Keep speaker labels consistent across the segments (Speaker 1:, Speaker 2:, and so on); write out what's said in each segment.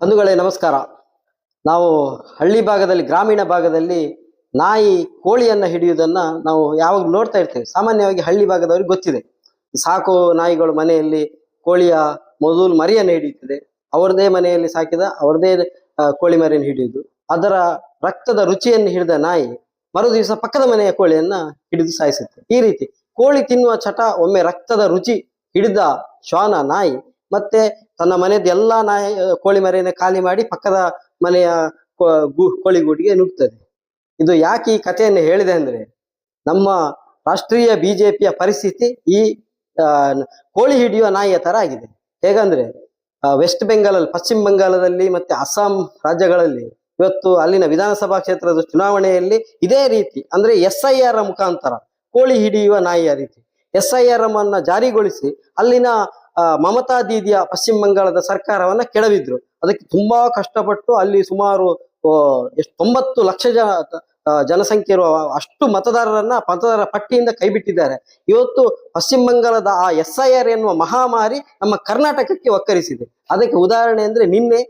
Speaker 1: ಬಂಧುಗಳೇ ನಮಸ್ಕಾರ. ನಾವು ಹಳ್ಳಿ ಭಾಗದಲ್ಲಿ, ಗ್ರಾಮೀಣ ಭಾಗದಲ್ಲಿ ನಾಯಿ ಕೋಳಿಯನ್ನ ಹಿಡಿಯುವುದನ್ನ ನಾವು ಯಾವಾಗ ನೋಡ್ತಾ ಇರ್ತೇವೆ. ಸಾಮಾನ್ಯವಾಗಿ ಹಳ್ಳಿ ಭಾಗದವ್ರಿಗೆ ಗೊತ್ತಿದೆ, ಸಾಕು ನಾಯಿಗಳು ಮನೆಯಲ್ಲಿ ಕೋಳಿಯ ಮೊದಲು ಮರಿಯನ್ನು ಹಿಡಿಯುತ್ತದೆ. ಅವರದೇ ಮನೆಯಲ್ಲಿ ಸಾಕಿದ ಅವರದೇ ಕೋಳಿ ಮರಿಯನ್ನು ಹಿಡಿಯುವುದು. ಅದರ ರಕ್ತದ ರುಚಿಯನ್ನು ಹಿಡಿದ ನಾಯಿ ಮರು ದಿವಸ ಪಕ್ಕದ ಮನೆಯ ಕೋಳಿಯನ್ನ ಹಿಡಿದು ಸಾಯಿಸುತ್ತೆ. ಈ ರೀತಿ ಕೋಳಿ ತಿನ್ನುವ ಚಟ, ಒಮ್ಮೆ ರಕ್ತದ ರುಚಿ ಹಿಡಿದ ಶ್ವಾನ ನಾಯಿ ಮತ್ತೆ ತನ್ನ ಮನೆಯದ್ದು ಎಲ್ಲಾ ನಾಯಿ ಕೋಳಿ ಮರಿಯನ್ನು ಖಾಲಿ ಮಾಡಿ ಪಕ್ಕದ ಮನೆಯ ಕೋಳಿಗೂಡಿಗೆ ನುಗ್ತದೆ. ಇದು ಯಾಕೆ ಈ ಕಥೆಯನ್ನು ಹೇಳಿದೆ ಅಂದ್ರೆ, ನಮ್ಮ ರಾಷ್ಟ್ರೀಯ ಬಿಜೆಪಿಯ ಪರಿಸ್ಥಿತಿ ಈ ಕೋಳಿ ಹಿಡಿಯುವ ನಾಯಿಯ ತರ ಆಗಿದೆ. ಹೇಗಂದ್ರೆ, ವೆಸ್ಟ್ ಬೆಂಗಾಲಲ್ಲಿ, ಪಶ್ಚಿಮ ಬಂಗಾಳದಲ್ಲಿ ಮತ್ತೆ ಅಸ್ಸಾಂ ರಾಜ್ಯಗಳಲ್ಲಿ ಇವತ್ತು ಅಲ್ಲಿನ ವಿಧಾನಸಭಾ ಕ್ಷೇತ್ರದ ಚುನಾವಣೆಯಲ್ಲಿ ಇದೇ ರೀತಿ, ಅಂದ್ರೆ SIR ಮುಖಾಂತರ ಕೋಳಿ ಹಿಡಿಯುವ ನಾಯಿಯ ರೀತಿ SIR ಅನ್ನ ಜಾರಿಗೊಳಿಸಿ ಅಲ್ಲಿನ ಮಮತಾ ದೀದಿಯ ಪಶ್ಚಿಮ ಬಂಗಾಳದ ಸರ್ಕಾರವನ್ನ ಕೆಡವಿದ್ರು. ಅದಕ್ಕೆ ತುಂಬಾ ಕಷ್ಟಪಟ್ಟು ಅಲ್ಲಿ ಸುಮಾರು 90 ಲಕ್ಷ ಜನಸಂಖ್ಯೆ ಇರುವ ಅಷ್ಟು ಮತದಾರರ ಪಟ್ಟಿಯಿಂದ ಕೈಬಿಟ್ಟಿದ್ದಾರೆ. ಇವತ್ತು ಪಶ್ಚಿಮ ಬಂಗಾಳದ ಆ SIR ಎನ್ನುವ ಮಹಾಮಾರಿ ನಮ್ಮ ಕರ್ನಾಟಕಕ್ಕೆ ಒಕ್ಕರಿಸಿದೆ. ಅದಕ್ಕೆ ಉದಾಹರಣೆ ಅಂದ್ರೆ, ನಿನ್ನೆ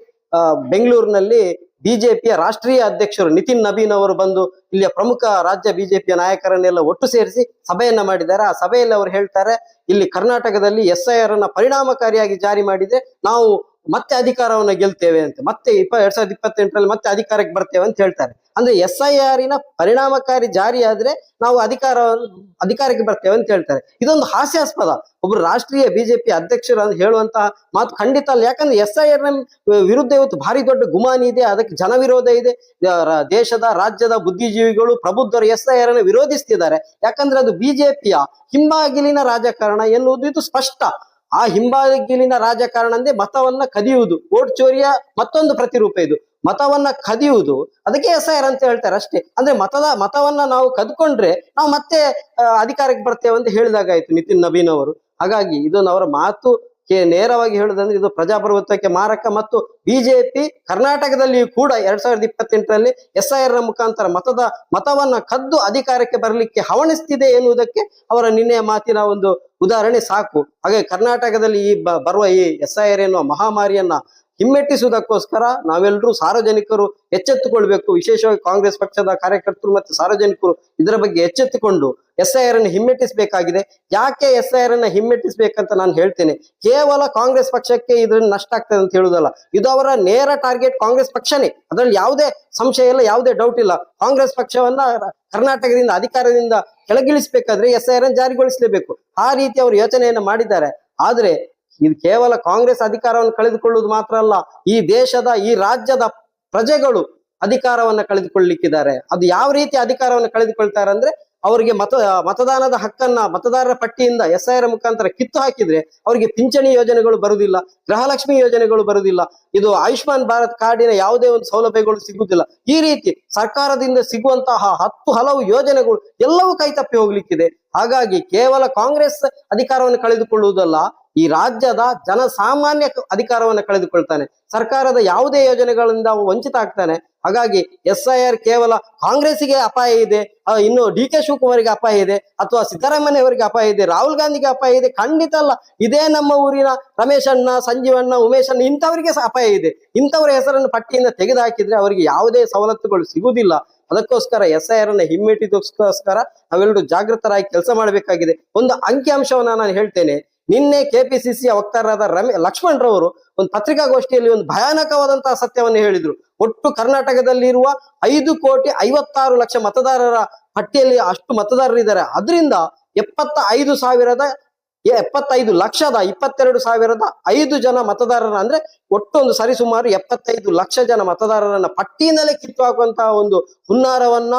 Speaker 1: ಬೆಂಗಳೂರಿನಲ್ಲಿ ಬಿಜೆಪಿಯ ರಾಷ್ಟ್ರೀಯ ಅಧ್ಯಕ್ಷರು ನಿತಿನ್ ನಬೀನ್ ಅವರು ಬಂದು ಇಲ್ಲಿಯ ಪ್ರಮುಖ ರಾಜ್ಯ ಬಿಜೆಪಿಯ ನಾಯಕರನ್ನೆಲ್ಲ ಒಟ್ಟು ಸೇರಿಸಿ ಸಭೆಯನ್ನ ಮಾಡಿದ್ದಾರೆ. ಆ ಸಭೆಯಲ್ಲಿ ಅವರು ಹೇಳ್ತಾರೆ, ಇಲ್ಲಿ ಕರ್ನಾಟಕದಲ್ಲಿ SIR ಅನ್ನ ಪರಿಣಾಮಕಾರಿಯಾಗಿ ಜಾರಿ ಮಾಡಿದ್ರೆ ನಾವು ಮತ್ತೆ ಅಧಿಕಾರವನ್ನ ಗೆಲ್ತೇವೆ ಅಂತ, ಮತ್ತೆ 2028ರಲ್ಲಿ ಮತ್ತೆ ಅಧಿಕಾರಕ್ಕೆ ಬರ್ತೇವೆ ಅಂತ ಹೇಳ್ತಾರೆ. ಅಂದ್ರೆ SIR ಪರಿಣಾಮಕಾರಿ ಜಾರಿ ಆದ್ರೆ ನಾವು ಅಧಿಕಾರಕ್ಕೆ ಬರ್ತೇವೆ ಅಂತ ಹೇಳ್ತಾರೆ. ಇದೊಂದು ಹಾಸ್ಯಾಸ್ಪದ. ಒಬ್ರು ರಾಷ್ಟ್ರೀಯ ಬಿಜೆಪಿ ಅಧ್ಯಕ್ಷರು ಅಂತ ಹೇಳುವಂತಹ ಮಾತು ಖಂಡಿತ ಅಲ್ಲ. ಯಾಕಂದ್ರೆ SIR ವಿರುದ್ಧ ಇವತ್ತು ಭಾರಿ ದೊಡ್ಡ ಗುಮಾನಿ ಇದೆ, ಅದಕ್ಕೆ ಜನವಿರೋಧ ಇದೆ. ದೇಶದ ರಾಜ್ಯದ ಬುದ್ಧಿಜೀವಿಗಳು, ಪ್ರಬುದ್ಧರು SIR ಅನ್ನು ವಿರೋಧಿಸ್ತಿದ್ದಾರೆ. ಯಾಕಂದ್ರೆ ಅದು ಬಿಜೆಪಿಯ ಹಿಂಬಾಗಿಲಿನ ರಾಜಕಾರಣ ಎನ್ನುವುದು ಇದು ಸ್ಪಷ್ಟ. ಆ ಹಿಂಬಾಗಿಲಿನ ರಾಜಕಾರಣ ಅಂದ್ರೆ ಮತವನ್ನ ಕದಿಯುವುದು, ವೋಟ್ ಚೋರಿಯ ಮತ್ತೊಂದು ಪ್ರತಿರೂಪ ಇದು. ಮತವನ್ನ ಕದಿಯುವುದು, ಅದಕ್ಕೆ SIR ಅಂತ ಹೇಳ್ತಾರೆ ಅಷ್ಟೇ. ಅಂದ್ರೆ ಮತವನ್ನ ನಾವು ಕದ್ಕೊಂಡ್ರೆ ನಾವು ಮತ್ತೆ ಅಧಿಕಾರಕ್ಕೆ ಬರ್ತೇವೆ ಅಂತ ಹೇಳಿದಾಗಾಯ್ತು ನಿತಿನ್ ನಬೀನ್ ಅವರು. ಹಾಗಾಗಿ ಇದೊಂದು ಅವರ ಮಾತು ನೇರವಾಗಿ ಹೇಳುದಂದ್ರೆ ಇದು ಪ್ರಜಾಪ್ರಭುತ್ವಕ್ಕೆ ಮಾರಕ. ಮತ್ತು ಬಿಜೆಪಿ ಕರ್ನಾಟಕದಲ್ಲಿಯೂ ಕೂಡ 2028ರಲ್ಲಿ SIR ಮುಖಾಂತರ ಮತವನ್ನ ಕದ್ದು ಅಧಿಕಾರಕ್ಕೆ ಬರಲಿಕ್ಕೆ ಹವಣಿಸ್ತಿದೆ ಎನ್ನುವುದಕ್ಕೆ ಅವರ ನಿನ್ನೆಯ ಮಾತಿನ ಒಂದು ಉದಾಹರಣೆ ಸಾಕು. ಹಾಗೆ ಕರ್ನಾಟಕದಲ್ಲಿ ಬರುವ ಈ SIR ಎನ್ನುವ ಮಹಾಮಾರಿಯನ್ನ ಹಿಮ್ಮೆಟ್ಟಿಸುವುದಕ್ಕೋಸ್ಕರ ನಾವೆಲ್ಲರೂ ಸಾರ್ವಜನಿಕರು ಎಚ್ಚೆತ್ತುಕೊಳ್ಬೇಕು. ವಿಶೇಷವಾಗಿ ಕಾಂಗ್ರೆಸ್ ಪಕ್ಷದ ಕಾರ್ಯಕರ್ತರು ಮತ್ತು ಸಾರ್ವಜನಿಕರು ಇದರ ಬಗ್ಗೆ ಎಚ್ಚೆತ್ತುಕೊಂಡು SIR ಅನ್ನು ಹಿಮ್ಮೆಟ್ಟಿಸಬೇಕಾಗಿದೆ. ಯಾಕೆ SIR ಅನ್ನ ಹಿಮ್ಮೆಟ್ಟಿಸ್ಬೇಕಂತ ನಾನು ಹೇಳ್ತೇನೆ. ಕೇವಲ ಕಾಂಗ್ರೆಸ್ ಪಕ್ಷಕ್ಕೆ ಇದರಿಂದ ನಷ್ಟ ಆಗ್ತದೆ ಅಂತ ಹೇಳುವುದಲ್ಲ, ಇದು ಅವರ ನೇರ ಟಾರ್ಗೆಟ್ ಕಾಂಗ್ರೆಸ್ ಪಕ್ಷನೇ. ಅದರಲ್ಲಿ ಯಾವುದೇ ಸಂಶಯ ಇಲ್ಲ, ಯಾವುದೇ ಡೌಟ್ ಇಲ್ಲ. ಕಾಂಗ್ರೆಸ್ ಪಕ್ಷವನ್ನ ಕರ್ನಾಟಕದಿಂದ ಅಧಿಕಾರದಿಂದ ಕೆಳಗಿಳಿಸಬೇಕಾದ್ರೆ SIR ಅನ್ನು ಜಾರಿಗೊಳಿಸಲೇಬೇಕು. ಆ ರೀತಿ ಅವರು ಯೋಚನೆಯನ್ನ ಮಾಡಿದ್ದಾರೆ. ಆದ್ರೆ ಇದು ಕೇವಲ ಕಾಂಗ್ರೆಸ್ ಅಧಿಕಾರವನ್ನು ಕಳೆದುಕೊಳ್ಳುವುದು ಮಾತ್ರ ಅಲ್ಲ, ಈ ದೇಶದ, ಈ ರಾಜ್ಯದ ಪ್ರಜೆಗಳು ಅಧಿಕಾರವನ್ನ ಕಳೆದುಕೊಳ್ಳಲಿಕ್ಕಿದ್ದಾರೆ. ಅದು ಯಾವ ರೀತಿ ಅಧಿಕಾರವನ್ನು ಕಳೆದುಕೊಳ್ತಾರೆ ಅಂದ್ರೆ, ಅವರಿಗೆ ಮತದಾನದ ಹಕ್ಕನ್ನ ಮತದಾರರ ಪಟ್ಟಿಯಿಂದ SIR ಮುಖಾಂತರ ಕಿತ್ತು ಹಾಕಿದ್ರೆ ಅವರಿಗೆ ಪಿಂಚಣಿ ಯೋಜನೆಗಳು ಬರುವುದಿಲ್ಲ, ಗೃಹಲಕ್ಷ್ಮಿ ಯೋಜನೆಗಳು ಬರುವುದಿಲ್ಲ, ಇದು ಆಯುಷ್ಮಾನ್ ಭಾರತ್ ಕಾರ್ಡಿನ ಯಾವುದೇ ಒಂದು ಸೌಲಭ್ಯಗಳು ಸಿಗುವುದಿಲ್ಲ. ಈ ರೀತಿ ಸರ್ಕಾರದಿಂದ ಸಿಗುವಂತಹ 10 ಹಲವು ಯೋಜನೆಗಳು ಎಲ್ಲವೂ ಕೈತಪ್ಪಿ ಹೋಗ್ಲಿಕ್ಕಿದೆ. ಹಾಗಾಗಿ ಕೇವಲ ಕಾಂಗ್ರೆಸ್ ಅಧಿಕಾರವನ್ನು ಕಳೆದುಕೊಳ್ಳುವುದಲ್ಲ, ಈ ರಾಜ್ಯದ ಜನಸಾಮಾನ್ಯ ಅಧಿಕಾರವನ್ನು ಕಳೆದುಕೊಳ್ತಾನೆ. ಸರ್ಕಾರದ ಯಾವುದೇ ಯೋಜನೆಗಳಿಂದ ವಂಚಿತ ಆಗ್ತಾನೆ. ಹಾಗಾಗಿ SIR ಕೇವಲ ಕಾಂಗ್ರೆಸ್ಸಿಗೆ ಅಪಾಯ ಇದೆ, ಇನ್ನು DK ಶಿವಕುಮಾರ್ಗೆ ಅಪಾಯ ಇದೆ, ಅಥವಾ ಸಿದ್ದರಾಮಯ್ಯ ಅವರಿಗೆ ಅಪಾಯ ಇದೆ, ರಾಹುಲ್ ಗಾಂಧಿಗೆ ಅಪಾಯ ಇದೆ, ಖಂಡಿತ ಅಲ್ಲ. ಇದೇ ನಮ್ಮ ಊರಿನ ರಮೇಶ್ ಅಣ್ಣ, ಸಂಜೀವಣ್ಣ, ಉಮೇಶ್ ಅಣ್ಣ ಇಂಥವರಿಗೆ ಅಪಾಯ ಇದೆ. ಇಂಥವರ ಹೆಸರನ್ನು ಪಟ್ಟಿಯಿಂದ ತೆಗೆದುಹಾಕಿದ್ರೆ ಅವರಿಗೆ ಯಾವುದೇ ಸವಲತ್ತುಗಳು ಸಿಗುವುದಿಲ್ಲ. ಅದಕ್ಕೋಸ್ಕರ SIR ಅನ್ನ ಹಿಮ್ಮೆಟ್ಟಿದಕ್ಕೋಸ್ಕರ ನಾವೆಲ್ಲರೂ ಜಾಗೃತರಾಗಿ ಕೆಲಸ ಮಾಡಬೇಕಾಗಿದೆ. ಒಂದು ಅಂಕಿಅಂಶವನ್ನ ನಾನು ಹೇಳ್ತೇನೆ. ನಿನ್ನೆ KPCCಯ ವಕ್ತಾರರಾದ ಲಕ್ಷ್ಮಣ್ ರವರು ಒಂದು ಪತ್ರಿಕಾಗೋಷ್ಠಿಯಲ್ಲಿ ಒಂದು ಭಯಾನಕವಾದಂತಹ ಸತ್ಯವನ್ನು ಹೇಳಿದ್ರು. ಒಟ್ಟು ಕರ್ನಾಟಕದಲ್ಲಿರುವ 5,56,00,000 ಮತದಾರರ ಪಟ್ಟಿಯಲ್ಲಿ ಅಷ್ಟು ಮತದಾರರಿದ್ದಾರೆ. ಅದರಿಂದ 75,22,005 ಜನ ಮತದಾರರ, ಅಂದ್ರೆ ಒಟ್ಟು ಒಂದು ಸರಿಸುಮಾರು 75 ಲಕ್ಷ ಜನ ಮತದಾರರನ್ನ ಪಟ್ಟಿಯಿಂದಲೇ ಕಿತ್ತು ಹಾಕುವಂತಹ ಒಂದು ಹುನ್ನಾರವನ್ನ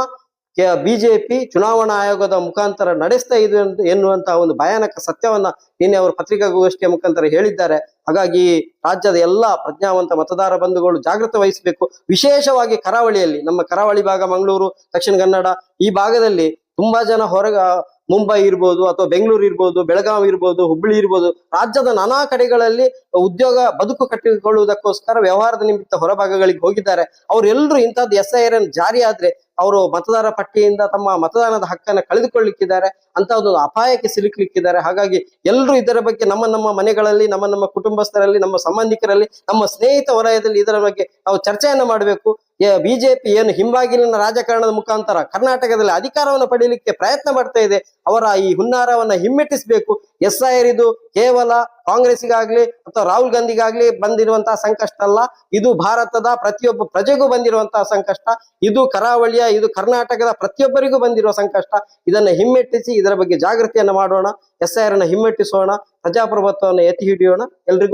Speaker 1: ಬಿಜೆಪಿ ಚುನಾವಣಾ ಆಯೋಗದ ಮುಖಾಂತರ ನಡೆಸ್ತಾ ಇದೆ ಎನ್ನುವಂತಹ ಒಂದು ಭಯಾನಕ ಸತ್ಯವನ್ನ ನಿನ್ನೆ ಅವರು ಪತ್ರಿಕಾಗೋಷ್ಠಿಯ ಮುಖಾಂತರ ಹೇಳಿದ್ದಾರೆ. ಹಾಗಾಗಿ ರಾಜ್ಯದ ಎಲ್ಲಾ ಪ್ರಜ್ಞಾವಂತ ಮತದಾರ ಬಂಧುಗಳು ಜಾಗೃತಿ ವಹಿಸಬೇಕು. ವಿಶೇಷವಾಗಿ ಕರಾವಳಿಯಲ್ಲಿ, ನಮ್ಮ ಕರಾವಳಿ ಭಾಗ, ಮಂಗಳೂರು, ದಕ್ಷಿಣ ಕನ್ನಡ ಈ ಭಾಗದಲ್ಲಿ ತುಂಬಾ ಜನ ಮುಂಬೈ ಇರ್ಬೋದು ಅಥವಾ ಬೆಂಗಳೂರು ಇರ್ಬೋದು, ಬೆಳಗಾವಿ ಇರ್ಬೋದು, ಹುಬ್ಬಳ್ಳಿ ಇರ್ಬೋದು, ರಾಜ್ಯದ ನಾನಾ ಕಡೆಗಳಲ್ಲಿ ಉದ್ಯೋಗ ಬದುಕು ಕಟ್ಟಿಕೊಳ್ಳುವುದಕ್ಕೋಸ್ಕರ ವ್ಯವಹಾರದ ನಿಮಿತ್ತ ಹೊರಭಾಗಗಳಿಗೆ ಹೋಗಿದ್ದಾರೆ. ಅವರೆಲ್ಲರೂ ಇಂಥದ್ದು SIR ಜಾರಿ ಆದ್ರೆ ಅವರು ಮತದಾರ ಪಟ್ಟಿಯಿಂದ ತಮ್ಮ ಮತದಾನದ ಹಕ್ಕನ್ನು ಕಳೆದುಕೊಳ್ಳಿಕ್ಕಿದ್ದಾರೆ, ಅಂತ ಒಂದು ಅಪಾಯಕ್ಕೆ ಸಿಲುಕಲಿಕ್ಕಿದ್ದಾರೆ. ಹಾಗಾಗಿ ಎಲ್ಲರೂ ಇದರ ಬಗ್ಗೆ ನಮ್ಮ ಮನೆಗಳಲ್ಲಿ, ನಮ್ಮ ಕುಟುಂಬಸ್ಥರಲ್ಲಿ, ನಮ್ಮ ಸಂಬಂಧಿಕರಲ್ಲಿ, ನಮ್ಮ ಸ್ನೇಹಿತ ವಲಯದಲ್ಲಿ ಇದರ ಬಗ್ಗೆ ನಾವು ಚರ್ಚೆಯನ್ನ ಮಾಡಬೇಕು. ಬಿಜೆಪಿ ಏನು ಹಿಂಬಾಗಿಲಿನ ರಾಜಕಾರಣದ ಮುಖಾಂತರ ಕರ್ನಾಟಕದಲ್ಲಿ ಅಧಿಕಾರವನ್ನು ಪಡೆಯಲಿಕ್ಕೆ ಪ್ರಯತ್ನ ಮಾಡ್ತಾ ಇದೆ, ಅವರ ಈ ಹುನ್ನಾರವನ್ನ ಹಿಮ್ಮೆಟ್ಟಿಸಬೇಕು. SIR ಇದು ಕೇವಲ ಕಾಂಗ್ರೆಸ್ಗಾಗ್ಲಿ ಅಥವಾ ರಾಹುಲ್ ಗಾಂಧಿಗಾಗ್ಲಿ ಬಂದಿರುವಂತಹ ಸಂಕಷ್ಟ ಅಲ್ಲ, ಇದು ಭಾರತದ ಪ್ರತಿಯೊಬ್ಬ ಪ್ರಜೆಗೂ ಬಂದಿರುವಂತಹ ಸಂಕಷ್ಟ, ಇದು ಕರಾವಳಿಯ, ಇದು ಕರ್ನಾಟಕದ ಪ್ರತಿಯೊಬ್ಬರಿಗೂ ಬಂದಿರುವ ಸಂಕಷ್ಟ. ಇದನ್ನ ಹಿಮ್ಮೆಟ್ಟಿಸಿ ಇದರ ಬಗ್ಗೆ ಜಾಗೃತಿಯನ್ನ ಮಾಡೋಣ, SIR ಹಿಮ್ಮೆಟ್ಟಿಸೋಣ, ಪ್ರಜಾಪ್ರಭುತ್ವವನ್ನು ಎತ್ತಿ ಹಿಡಿಯೋಣ. ಎಲ್ರಿಗೂ